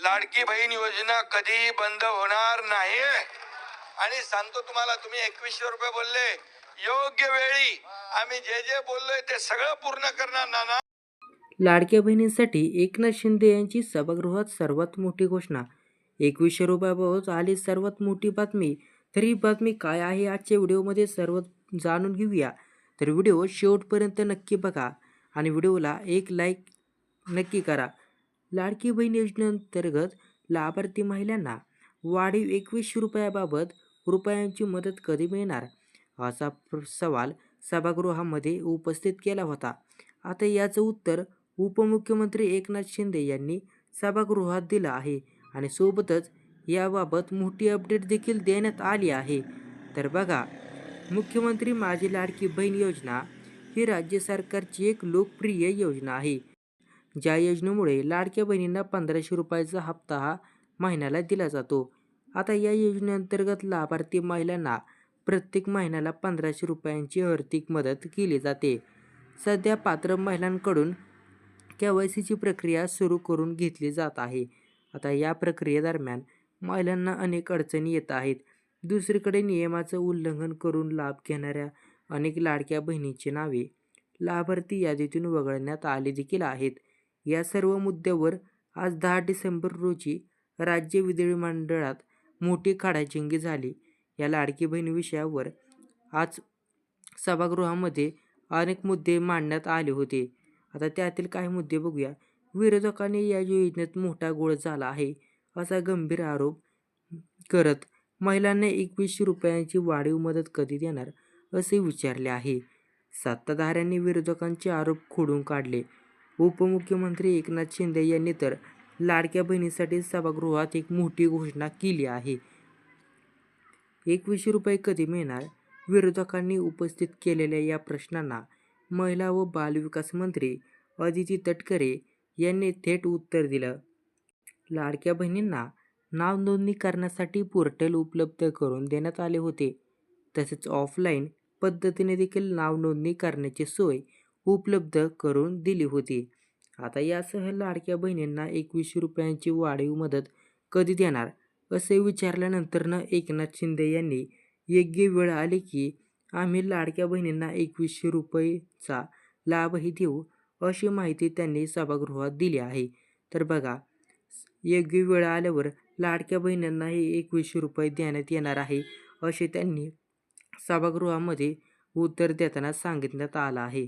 लाडकी बहीण योजना कधीही बंद होणार नाही आणि सांगतो तुम्हाला, तुम्ही 2100 रुपये बोलले, योग्य वेळी आम्ही जे जे बोललोय ते सगळं पूर्ण करणार. नाना, लाडक्या बहिणींसाठी एकनाथ शिंदे यांची सभागृहात सर्वात मोठी घोषणा. 2100 रुपयाबाबत आली सर्वात मोठी बातमी. तर ही बातमी काय आहे आजच्या व्हिडिओमध्ये सर्व जाणून घेऊया. तर व्हिडिओ शेवटपर्यंत नक्की बघा आणि व्हिडिओला एक लाईक नक्की करा. लाडकी बहीण योजनेअंतर्गत लाभार्थी महिलांना वाढीव 2100 रुपयाबाबत रुपयांची मदत कधी मिळणार, असा सवाल सभागृहामध्ये उपस्थित केला होता. आता याचं उत्तर उपमुख्यमंत्री एकनाथ शिंदे यांनी सभागृहात दिलं आहे आणि सोबतच याबाबत मोठी अपडेट देखील देण्यात आली आहे. तर बघा, मुख्यमंत्री माझी लाडकी बहीण योजना ही राज्य सरकारची एक लोकप्रिय योजना आहे. ज्या योजनेमुळे लाडक्या बहिणींना 1500 रुपयाचा हप्ता हा महिन्याला दिला जातो. आता या योजनेअंतर्गत लाभार्थी महिलांना प्रत्येक महिन्याला 1500 रुपयांची आर्थिक मदत केली जाते. सध्या पात्र महिलांकडून KYCची प्रक्रिया सुरू करून घेतली जात आहे. आता या प्रक्रियेदरम्यान महिलांना अनेक अडचणी येत आहेत. दुसरीकडे नियमाचं उल्लंघन करून लाभ घेणाऱ्या अनेक लाडक्या बहिणींची नावे लाभार्थी यादीतून वगळण्यात आली देखील आहेत. या सर्व मुद्द्यावर आज 10 डिसेंबर रोजी राज्य विधिमंडळात मोठी खडाजंगी झाली. या लाडकी बहीण विषयावर आज सभागृहामध्ये अनेक मुद्दे मांडण्यात आले होते. आता त्यातील काही मुद्दे बघूया. विरोधकांनी या योजनेत मोठा घोळ झाला आहे असा गंभीर आरोप करत महिलांना 2100 रुपयांची वाढीव मदत कधी देणार असे विचारले आहे. सत्ताधाऱ्यांनी विरोधकांचे आरोप खोडून काढले. उपमुख्यमंत्री एकनाथ शिंदे यांनी तर लाडक्या बहिणीसाठी सभागृहात एक मोठी घोषणा केली आहे. 2100 रुपये कधी मिळणार? विरोधकांनी उपस्थित केलेल्या या प्रश्नांना महिला व बालविकास मंत्री अदिती तटकरे यांनी थेट उत्तर दिलं. लाडक्या बहिणींना नाव नोंदणी करण्यासाठी पोर्टल उपलब्ध करून देण्यात आले होते. तसेच ऑफलाईन पद्धतीने देखील नाव नोंदणी करण्याची सोय उपलब्ध करून दिली होती. आता यासह लाडक्या बहिणींना 2100 रुपयांची वाढीव मदत कधी देणार असे विचारल्यानंतर एकनाथ शिंदे यांनी योग्य वेळ आली की आम्ही लाडक्या बहिणींना 2100 रुपयेचा लाभही देऊ अशी माहिती त्यांनी सभागृहात दिली आहे. तर बघा, योग्य वेळ आल्यावर लाडक्या बहिणींनाही 2100 रुपये देण्यात येणार आहे असे त्यांनी सभागृहामध्ये उत्तर देताना सांगण्यात आलं आहे.